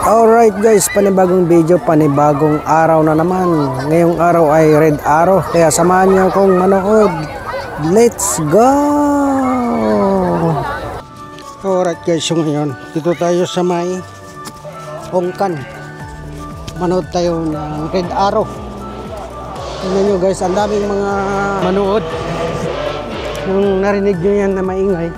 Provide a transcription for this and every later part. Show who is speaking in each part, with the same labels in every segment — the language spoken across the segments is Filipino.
Speaker 1: Alright guys, panibagong video, panibagong araw na naman. Ngayong araw ay Red Arrow, kaya samahan niyo akong manood. Let's go! Alright guys, so ngayon dito tayo sa may Ongkan. Manood tayo ng Red Arrow. Tingnan nyo guys, ang daming mga manood. Kung narinig nyo yan na maingay,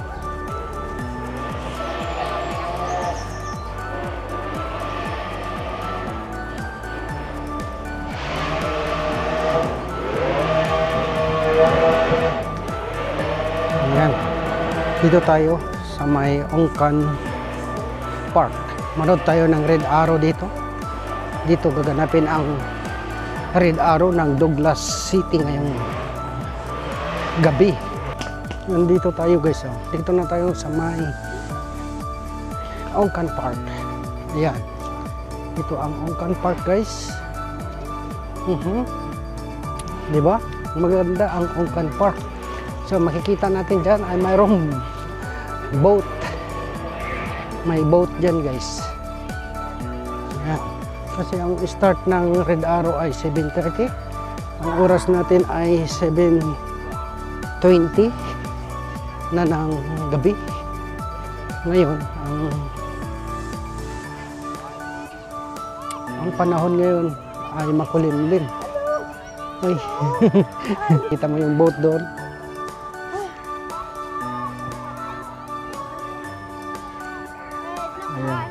Speaker 1: dito tayo sa may Ongkan Park. Manood tayo ng Red Arrow dito. Dito gaganapin ang Red Arrow ng Douglas City ngayong gabi. Nandito tayo guys. Oh. Dito na tayo sa may Ongkan Park. Ayan. Ito ang Ongkan Park guys. Diba? Maganda ang Ongkan Park. So makikita natin dyan ay mayroong boat. May boat dyan guys. Ayan. Kasi ang start ng Red Arrow ay 7:30. Ang oras natin ay 7:20 na ng gabi. Ngayon, ang panahon ngayon ay makulimlim. Ay, kita mo yung boat doon. Ayan.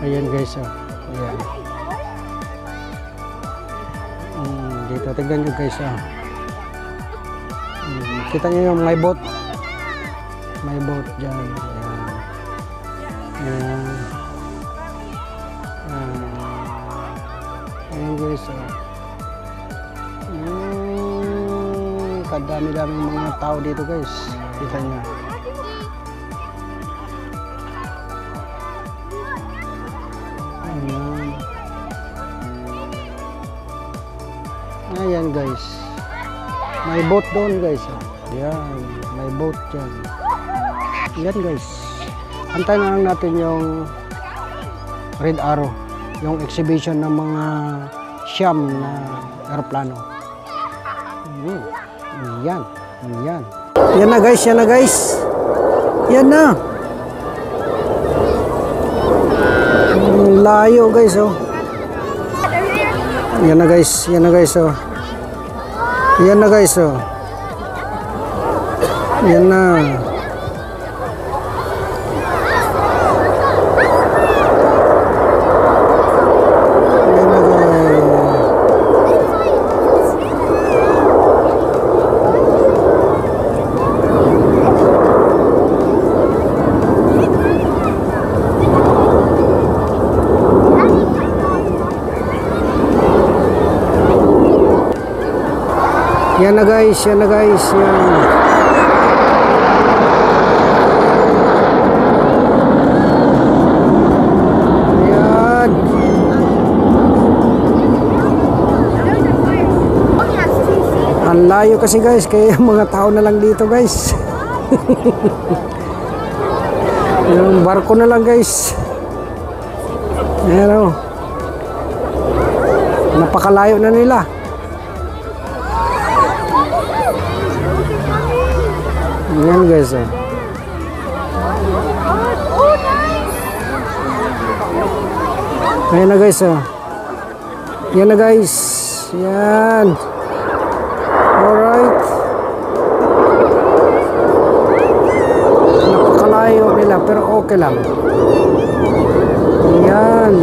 Speaker 1: Ayan guys, oh. Ayan. Dito, tignan nyo guys, oh. Kita nyo yung may boat. May boat dyan. Ayan. Ayan. Ayan guys, oh. Kadami-daming mga tao dito guys. Kita nyo. Ayan guys, may boat doon guys. Ayan, may boat dyan. Ayan guys, antayin na lang natin yung Red Arrow, yung exhibition ng mga siyam na aeroplano. Ayan, ayan. Yan na guys, yan na guys. Yan na. Layo guys, oh. Yan na guys, yan na guys, oh. Yan na guys, oh. Yan na. Yan na guys. Yan na guys, yan na guys, yan. Yan. Ang layo kasi guys, kaya mga tao na lang dito guys. Yung barko na lang guys. Yan o. Napakalayo na nila. Yan guys, oh. Ayan na guys, oh. Yan na guys. Yan. Alright. Napakalayo nila pero okay lang. Yan.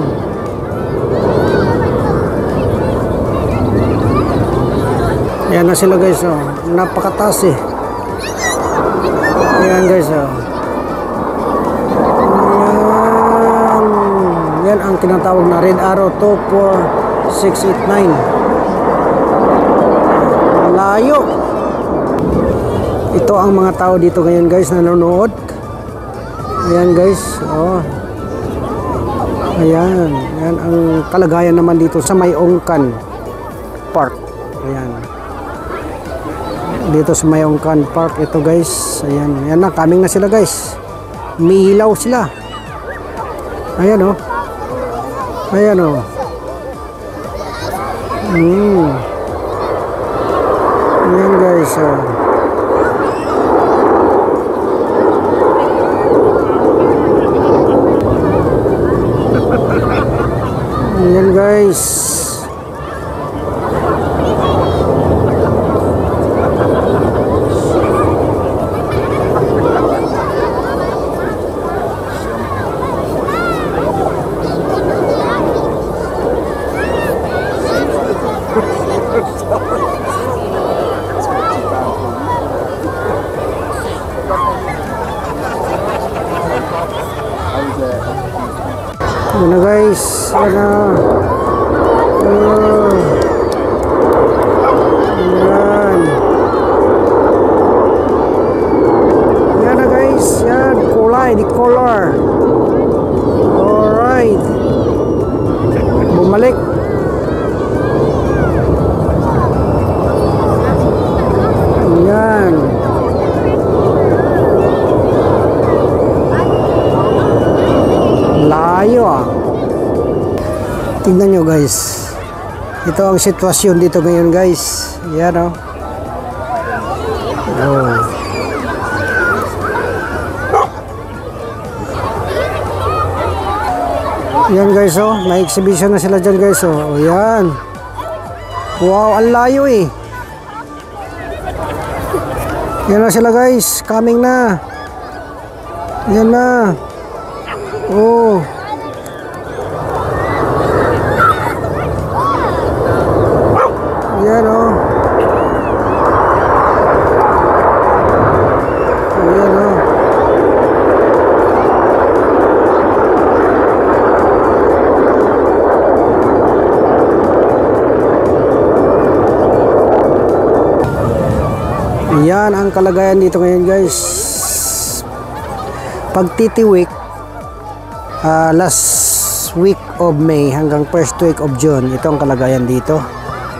Speaker 1: Yan na sila guys, oh. Napakataas eh. Ayan guys, oh. Ayan. Yan ang tinatawag na Red Arrow 24689. Layo. Ito ang mga tao dito ngayon guys, nanonood. Ayan guys, oh. Ayan. Ayan ang kalagayan naman dito sa may Ongkan Park. Ayan. Dito sa may Ongkan Park ito guys. Ayan, ayan na, coming na sila guys. Mihilaw sila. Ayan oh. Ayan oh. Ayan guys oh. Ayan guys. Yan na guys. Yan na. Yan. Yan na guys. Yan. Kulay. The color. Alright. Bumalik. Yan. Layo ah. Tingnan nyo guys. Ito ang sitwasyon dito ngayon guys. Yan oh. Oh. Yan guys oh. May exhibition na sila dyan guys oh. Yan. Wow, ang layo eh. Yan na sila guys. Coming na. Yan na. Oh. Yan oh. Yan oh. Yan ang kalagayan dito ngayon guys. Pagtitiwik last week of May hanggang first week of June, ito ang kalagayan dito.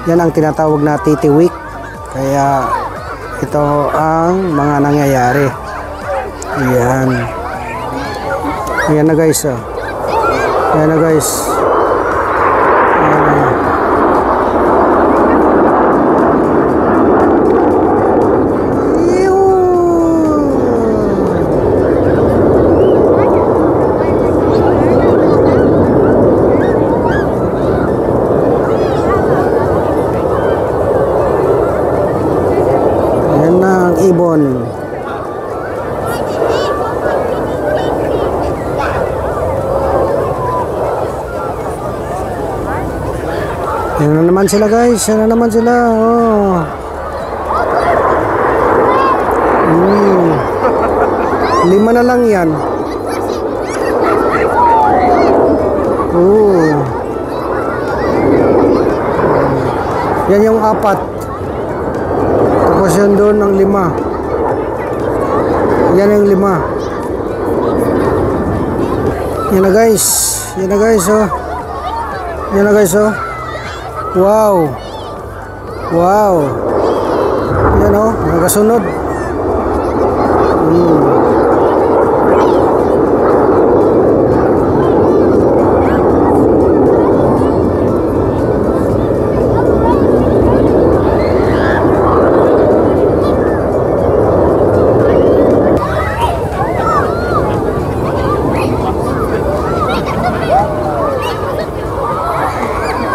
Speaker 1: Yan ang tinatawag na titiwik. Kaya ito ang mga nangyayari. Yan. Yan na guys oh. Yan na guys. Yan na. Ibon. Yan na naman sila guys. Yan na naman sila. Oh. Lima na lang yan. Oh. Yan yung apat. Tapos yan doon ang lima. Yan ang lima. Yan na guys. Yan na guys oh. Yan na guys oh. Wow. Wow. Yan oh. Nagasunod.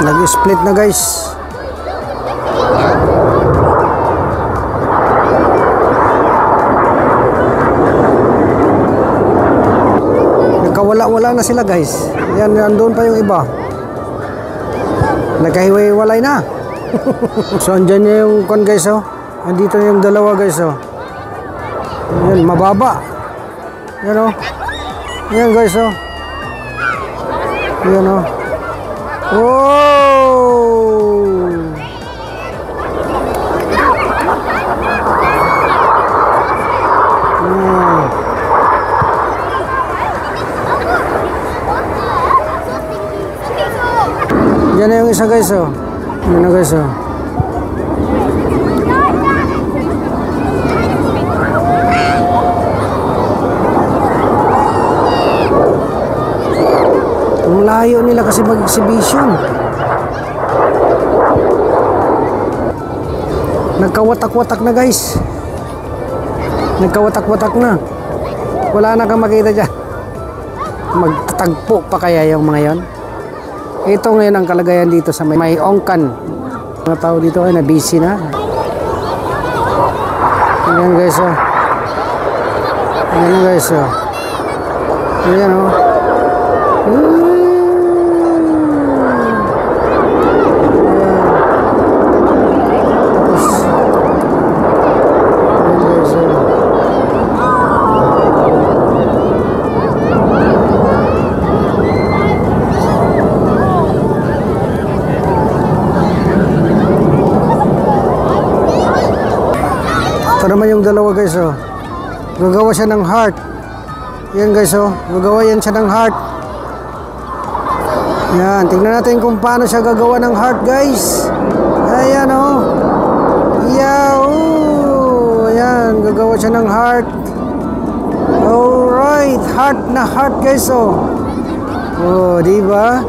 Speaker 1: Nag-split na guys. Nagkawala-wala na sila guys. Yan, nandun pa yung iba. Nagkahiwalay na. So andyan yung kon guys oh. Andito yung dalawa guys oh. Yan, mababa. Yan oh. Yan guys oh. Yan oh. Oh! Yan na yung isa guys oh. Yan na guys oh. layo nila kasi mag-exhibition. Nagkawatak-watak na guys. Nagkawatak-watak na. Wala na kang makita dyan. Magtatagpo pa kaya yung mga yon. Ito ngayon ang kalagayan dito sa may Ongkan. Mga tao dito ay na-busy na. Ayan guys oh. Ayan guys oh. Ayan oh. Ito naman yung dalawa guys oh. Gagawa siya ng heart. Yan guys oh. Gagawa yan siya ng heart. Yan. Tingnan natin kung paano siya gagawa ng heart guys. Ayan oh. Yahoo! Ayan. Gagawa siya ng heart. Alright. Heart na heart guys oh. Oh diba?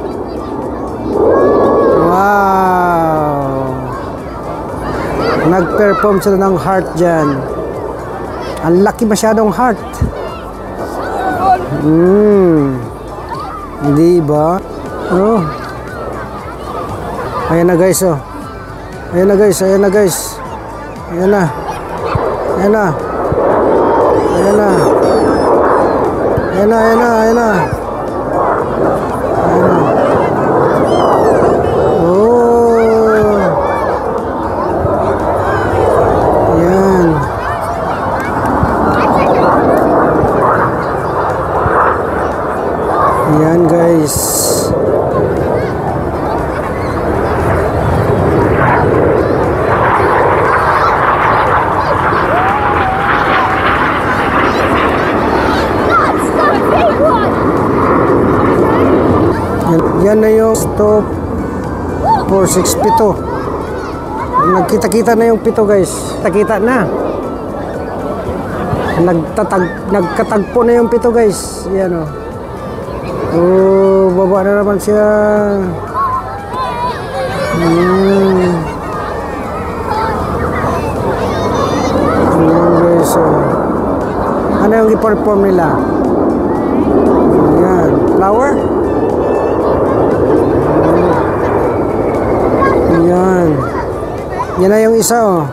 Speaker 1: Wow. Nag-perform sila ng heart dyan. Ang laki masyadong heart. Diba? Oh. Ayan na guys oh. Ayan na guys. Ayan na guys. Ayan na. Ayan na. Ayan na. Ayan na. Ayan na. Ayan na. Ayan na. Yan guys. Yan na yung stop 4, 6, 7. Nagkita-kita na yung 7 guys. Nakita na. Nagkatagpo na yung 7 guys. Yan o. Oh, baba na naman siya. Ayan guys. Ano yung i-perform nila? Ayan. Flower? Ayan. Yan na yung isa oh.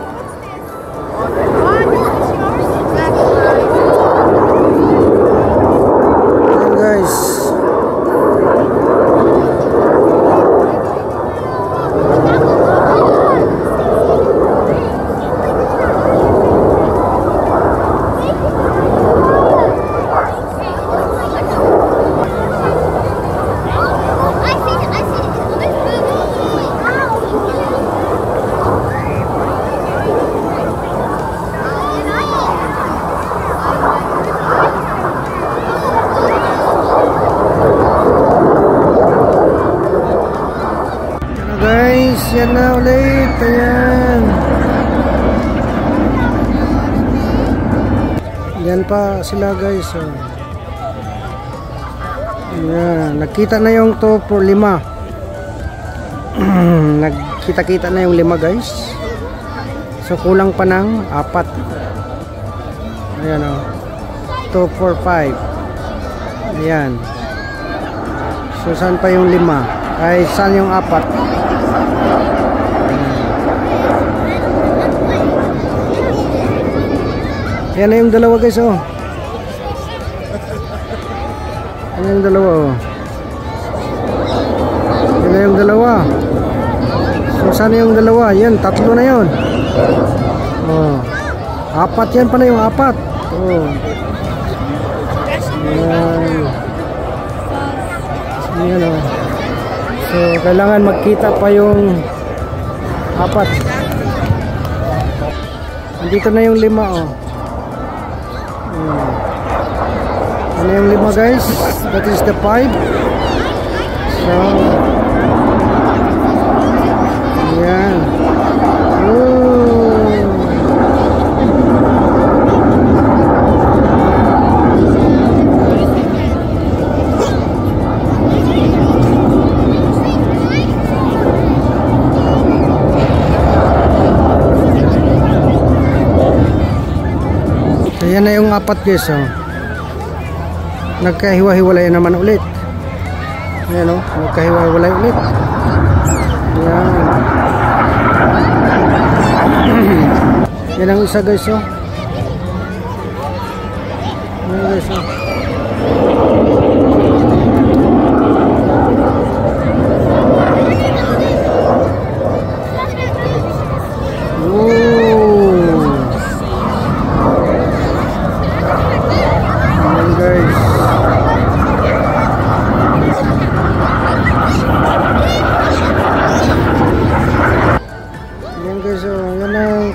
Speaker 1: Ayan guys. Yan na ulit. Ayan. Yan pa sila guys. Oh. Ayan. Nagkita na yung 2 for 5. Nagkita-kita na yung 5 guys. So kulang pa ng 4. Ayan o. 2, 4, 5. Ayan. So saan pa yung 5? Ay saan yung 4? Yan na yung dalawa guys oh. Yan yung dalawa oh. Yan na yung dalawa. So saan yung dalawa? Yan, 3 na yun. Oh. 4 yan pala yung 4. Oh. Yan. Yan oh. So kailangan magkita pa yung 4. Andito na yung 5 oh. Ano yung 5 guys? That is the 5. So yan. apat guys, oh. Nagkahiwa-hiwalay naman ulit. Ayan, oh, nagkahiwa-hiwalay ulit. Ayan. Yan ang isa guys, oh. Ayan guys, oh.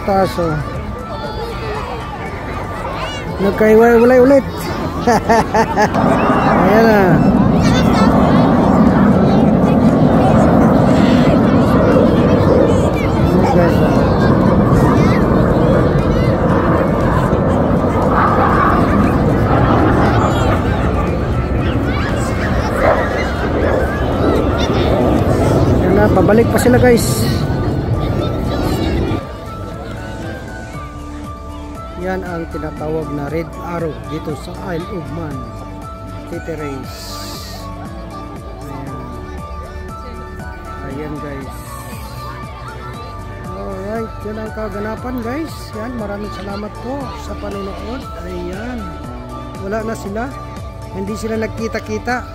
Speaker 1: Taso nagkaiwalay ulit. Ayan na. Ayan na, pabalik pa sila guys. Yan ang tinatawag na red arrow dito sa Isle of Man, Titirais. Ayan guys. Alright, yan ang kaganapan guys. Yan, maraming salamat po sa panonood. Ayan, wala na sila, hindi sila nagkita-kita.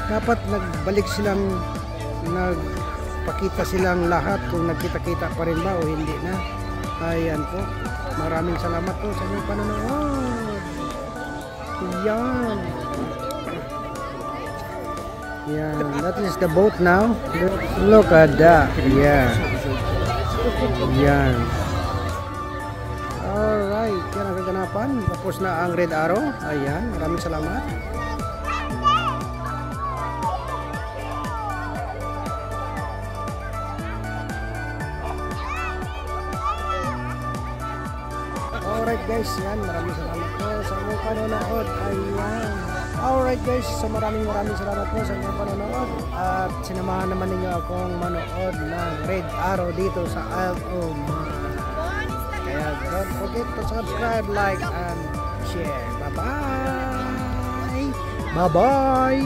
Speaker 1: Dapat nagbalik silang, nagpakita silang lahat kung nagkita-kita pa rin ba o hindi na. Ayan po, maraming salamat po sa inyong panonood. Yan. Yan, that is the boat now. Look at that. Yeah. Yan. Alright, yan ang kaganapan. Tapos na ang red arrow. Ayan, maraming salamat. Alright guys, yan, maraming salamat po sa inyong panonood. Ayan. Alright guys, so maraming salamat po sa inyong panonood. At sinamahan naman ninyo akong manood ng red arrow dito sa Isle of Man. Kaya don't forget to subscribe, like, and share. Bye bye. Bye bye.